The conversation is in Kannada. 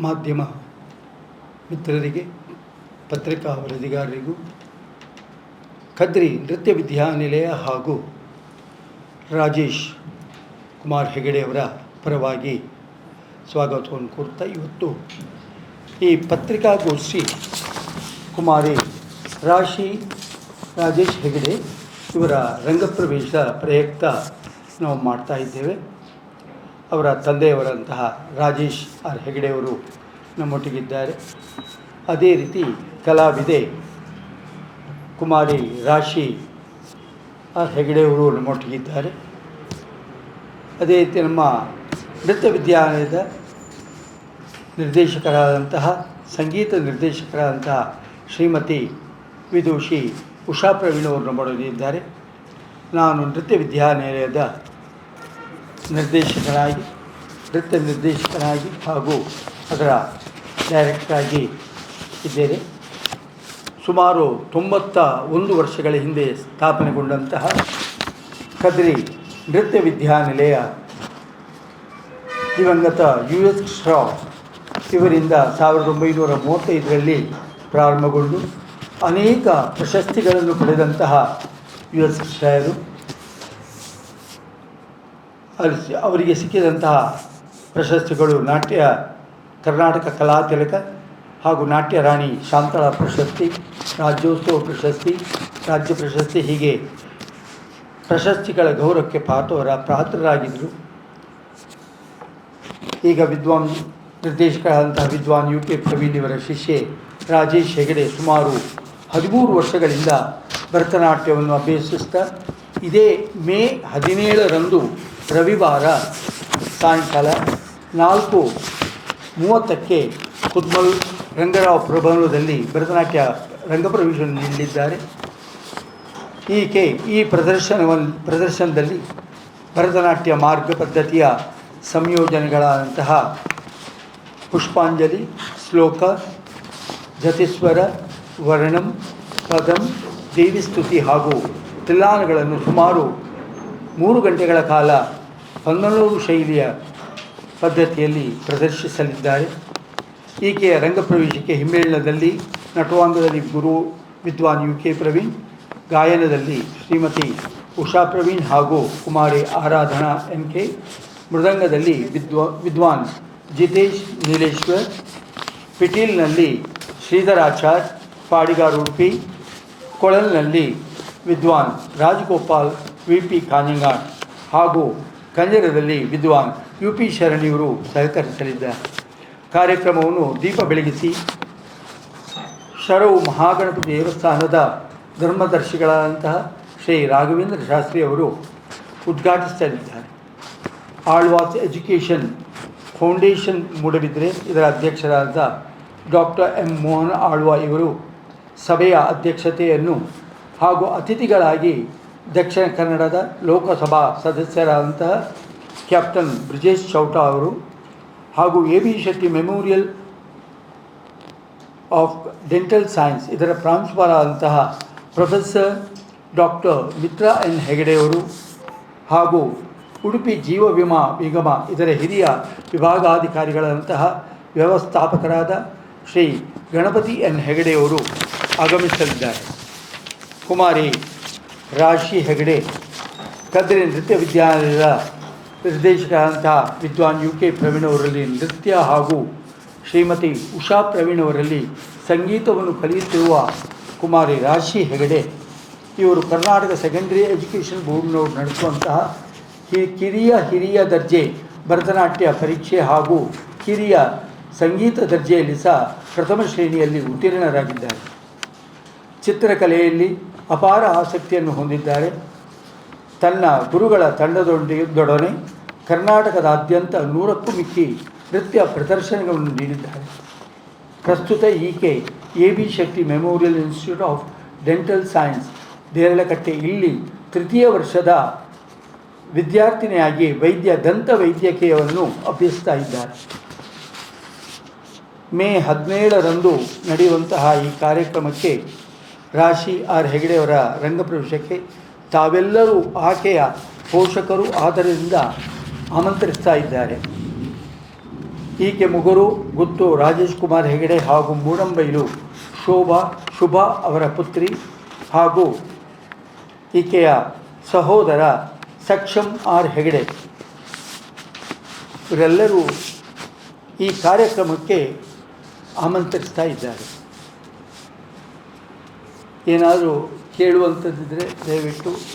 ಮಾಧ್ಯಮ ಮಿತ್ರರಿಗೆ, ಪತ್ರಿಕಾ ವರದಿಗಾರರಿಗೂ, ಕದ್ರಿ ನೃತ್ಯ ವಿದ್ಯಾನಿಲಯ ಹಾಗೂ ರಾಜೇಶ್ ಕುಮಾರ್ ಹೆಗಡೆಯವರ ಪರವಾಗಿ ಸ್ವಾಗತವನ್ನು ಕೋರ್ತಾ, ಇವತ್ತು ಈ ಪತ್ರಿಕಾಗೋಷ್ಠಿ ಕುಮಾರಿ ರಾಜೇಶ್ ಹೆಗಡೆ ಇವರ ರಂಗಪ್ರವೇಶ ಪ್ರಯುಕ್ತ ನಾವು ಮಾಡ್ತಾ ಇದ್ದೇವೆ. ಅವರ ತಂದೆಯವರಂತಹ ರಾಜೇಶ್ ಆರ್ ಹೆಗಡೆಯವರು ನಮ್ಮೊಟ್ಟಿಗಿದ್ದಾರೆ. ಅದೇ ರೀತಿ ಕಲಾವಿದೆ ಕುಮಾರಿ ರಾಶಿ ಆರ್ ಹೆಗಡೆಯವರು ನಮ್ಮೊಟ್ಟಿಗಿದ್ದಾರೆ. ಅದೇ ರೀತಿ ನಮ್ಮ ನೃತ್ಯ ವಿದ್ಯಾಲಯದ ನಿರ್ದೇಶಕರಾದಂತಹ ಸಂಗೀತ ನಿರ್ದೇಶಕರಾದಂತಹ ಶ್ರೀಮತಿ ವಿದೂಷಿ ಉಷಾ ಪ್ರವೀಣ್ ಅವರು ನಮ್ಮೊಟ್ಟಿಗಿದ್ದಾರೆ. ನಾನು ನೃತ್ಯ ವಿದ್ಯಾನಿಲಯದ ನೃತ್ಯ ನಿರ್ದೇಶಕನಾಗಿ ಹಾಗೂ ಅದರ ಡೈರೆಕ್ಟರಾಗಿ ಇದ್ದೇನೆ. ಸುಮಾರು 91 ವರ್ಷಗಳ ಹಿಂದೆ ಸ್ಥಾಪನೆಗೊಂಡಂತಹ ಕದ್ರಿ ನೃತ್ಯ ವಿದ್ಯಾನಿಲಯ ದಿವಂಗತ US ಶಾ ಇವರಿಂದ 1935ರಲ್ಲಿ ಪ್ರಾರಂಭಗೊಂಡು ಅನೇಕ ಪ್ರಶಸ್ತಿಗಳನ್ನು ಪಡೆದಂತಹ US ಶಾಯರು ಅವರಿಗೆ ಸಿಕ್ಕಿದಂತಹ ಪ್ರಶಸ್ತಿಗಳು ಕರ್ನಾಟಕ ಕಲಾ ತಿಲಕ ಹಾಗೂ ನಾಟ್ಯ ರಾಣಿ ಶಾಂತಳಾ ಪ್ರಶಸ್ತಿ, ರಾಜ್ಯೋತ್ಸವ ಪ್ರಶಸ್ತಿ, ರಾಜ್ಯ ಪ್ರಶಸ್ತಿ, ಹೀಗೆ ಪ್ರಶಸ್ತಿಗಳ ಗೌರವಕ್ಕೆ ಪಾತ್ರರಾಗಿದ್ದರು. ಈಗ ನಿರ್ದೇಶಕರಾದಂತಹ ವಿದ್ವಾನ್ UK ಪ್ರವೀಣ್ ಇವರ ಶಿಷ್ಯೆ ರಾಜೇಶ್ ಹೆಗಡೆ ಸುಮಾರು 13 ವರ್ಷಗಳಿಂದ ಭರತನಾಟ್ಯವನ್ನು ಅಭ್ಯಸಿಸ್ತಾ ಇದೇ ಮೇ 17ರಂದು ರವಿವಾರ ಸಾಯಂಕಾಲ 4:30ಕ್ಕೆ ಕುದ್ಮಲ್ ರಂಗರಾವ್ ಪ್ರಭವನದಲ್ಲಿ ಭರತನಾಟ್ಯ ರಂಗಪ್ರವೇಶವನ್ನು ನೀಡಲಿದ್ದಾರೆ. ಈ ಪ್ರದರ್ಶನದಲ್ಲಿ ಭರತನಾಟ್ಯ ಮಾರ್ಗ ಪದ್ಧತಿಯ ಸಂಯೋಜನೆಗಳಾದಂತಹ ಪುಷ್ಪಾಂಜಲಿ, ಶ್ಲೋಕ, ಜತಿಸ್ವರ, ವರ್ಣಂ, ಪದಂ, ದೇವಿಸ್ತುತಿ ಹಾಗೂ ತಿಲ್ಲಾನಗಳನ್ನು ಸುಮಾರು 3 ಗಂಟೆಗಳ ಕಾಲ 11 ಶೈಲಿಯ ಪದ್ಧತಿಯಲ್ಲಿ ಪ್ರದರ್ಶಿಸಲಿದ್ದಾರೆ. ಈಕೆಯ ರಂಗಪ್ರವೇಶಕ್ಕೆ ಹಿಮ್ಮೇಳನದಲ್ಲಿ ನಟವಾಂಗದಲ್ಲಿ ಗುರು ವಿದ್ವಾನ್ UK ಪ್ರವೀಣ್, ಗಾಯನದಲ್ಲಿ ಶ್ರೀಮತಿ ಉಷಾ ಪ್ರವೀಣ್ ಹಾಗೂ ಕುಮಾರಿ ಆರಾಧನಾ NK, ಮೃದಂಗದಲ್ಲಿ ವಿದ್ವಾನ್ ಜಿತೇಶ್ ನೀಲೇಶ್ವರ್, ಪಿಟೀಲ್ನಲ್ಲಿ ಶ್ರೀಧರಾಚಾರ್, ಪಾಡಿಗಾರ್ ಉಡುಪಿ, ಕೊಳಲ್ನಲ್ಲಿ ವಿದ್ವಾನ್ ರಾಜಗೋಪಾಲ್ VP ಕಾನಿಂಗಾಡ್ ಹಾಗೂ ಕಂಜರದಲ್ಲಿ ವಿದ್ವಾನ್ UP ಶರಣಿಯವರು ಸಹಕರಿಸಲಿದ್ದಾರೆ. ಕಾರ್ಯಕ್ರಮವನ್ನು ದೀಪ ಬೆಳಗಿಸಿ ಶರವು ಮಹಾಗಣಪತಿ ದೇವಸ್ಥಾನದ ಧರ್ಮದರ್ಶಿಗಳಾದಂತಹ ಶ್ರೀ ರಾಘವೇಂದ್ರ ಶಾಸ್ತ್ರಿ ಅವರು ಉದ್ಘಾಟಿಸಲಿದ್ದಾರೆ. ಆಳ್ವಾಸ್ ಎಜುಕೇಷನ್ ಫೌಂಡೇಶನ್ ಮೂಡಬಿದ್ರೆ ಇದರ ಅಧ್ಯಕ್ಷರಾದ ಡಾಕ್ಟರ್ M ಮೋಹನ್ ಆಳ್ವಾ ಇವರು ಸಭೆಯ ಅಧ್ಯಕ್ಷತೆಯನ್ನು ಹಾಗೂ ಅತಿಥಿಗಳಾಗಿ ದಕ್ಷಿಣ ಕನ್ನಡದ ಲೋಕಸಭಾ ಸದಸ್ಯರಾದಂತಹ ಕ್ಯಾಪ್ಟನ್ ಬ್ರಿಜೇಶ್ ಚೌಟಾ ಅವರು ಹಾಗೂ AB Shetty memorial of dental science ಇದರ ಪ್ರಾಂಶುಪಾಲರಾದಂತಹ ಪ್ರೊಫೆಸರ್ ಡಾಕ್ಟರ್ ಮಿತ್ರಾ N ಹೆಗಡೆಯವರು ಹಾಗೂ ಉಡುಪಿ ಜೀವ ವಿಮಾ ನಿಗಮ ಇದರ ಹಿರಿಯ ವಿಭಾಗಾಧಿಕಾರಿಗಳಂತಹ ವ್ಯವಸ್ಥಾಪಕರಾದ ಶ್ರೀ ಗಣಪತಿ N ಹೆಗಡೆಯವರು ಆಗಮಿಸಲಿದ್ದಾರೆ. ಕುಮಾರಿ ರಾಶಿ ಹೆಗಡೆ ಕದ್ರಿ ನೃತ್ಯ ವಿದ್ಯಾಲಯದ ನಿರ್ದೇಶಕರಾದಂತಹ ವಿದ್ವಾನ್ UK ಪ್ರವೀಣ್ ಅವರಲ್ಲಿ ನೃತ್ಯ ಹಾಗೂ ಶ್ರೀಮತಿ ಉಷಾ ಪ್ರವೀಣ್ ಅವರಲ್ಲಿ ಸಂಗೀತವನ್ನು ಕಲಿಯುತ್ತಿರುವ ಕುಮಾರಿ ರಾಶಿ ಹೆಗಡೆ ಇವರು ಕರ್ನಾಟಕ ಸೆಕೆಂಡರಿ ಎಜುಕೇಷನ್ ಬೋರ್ಡ್ನವರು ನಡೆಸುವಂತಹ ಹಿರಿಯ ದರ್ಜೆ ಭರತನಾಟ್ಯ ಪರೀಕ್ಷೆ ಹಾಗೂ ಕಿರಿಯ ಸಂಗೀತ ದರ್ಜೆಯಲ್ಲಿ ಸಹ ಪ್ರಥಮ ಶ್ರೇಣಿಯಲ್ಲಿ ಉತ್ತೀರ್ಣರಾಗಿದ್ದಾರೆ. ಚಿತ್ರಕಲೆಯಲ್ಲಿ ಅಪಾರ ಆಸಕ್ತಿಯನ್ನು ಹೊಂದಿದ್ದಾರೆ. ತನ್ನ ಗುರುಗಳ ತಂಡದೊಡನೆ ಕರ್ನಾಟಕದಾದ್ಯಂತ 100ಕ್ಕೂ ಮಿಕ್ಕಿ ನೃತ್ಯ ಪ್ರದರ್ಶನಗಳನ್ನು ನೀಡಿದ್ದಾರೆ. ಪ್ರಸ್ತುತ ಈಕೆ AB Shetty memorial institute of dental science Deralakatte ಇಲ್ಲಿ 3ಯ ವರ್ಷದ ವಿದ್ಯಾರ್ಥಿನಿಯಾಗಿ ದಂತ ವೈದ್ಯಕೀಯವನ್ನು ಅಭ್ಯಸಿಸ್ತಾ ಇದ್ದಾರೆ. ಮೇ 17ರಂದು ನಡೆಯುವಂತಹ ಈ ಕಾರ್ಯಕ್ರಮಕ್ಕೆ ರಾಶಿ ಆರ್ ಹೆಗಡೆಯವರ ರಂಗಪ್ರವೇಶಕ್ಕೆ ತಾವೆಲ್ಲರೂ ಆಕೆಯ ಪೋಷಕರು ಆದರಿಂದ ಆಮಂತ್ರಿಸ್ತಾ ಇದ್ದಾರೆ. ಈಕೆ ಮುಗುರು ಗುತ್ತು ರಾಜೇಶ್ ಕುಮಾರ್ ಹೆಗಡೆ ಹಾಗೂ ಮೂಡಂಬೈಲು ಶುಭಾ ಅವರ ಪುತ್ರಿ ಹಾಗೂ ಈಕೆಯ ಸಹೋದರ ಸಕ್ಷಂ ಆರ್ ಹೆಗಡೆ ಇವರೆಲ್ಲರೂ ಈ ಕಾರ್ಯಕ್ರಮಕ್ಕೆ ಆಮಂತ್ರಿಸ್ತಾ ಇದ್ದಾರೆ. ಏನಾದರೂ ಕೇಳುವಂಥದ್ದಿದ್ದರೆ ದಯವಿಟ್ಟು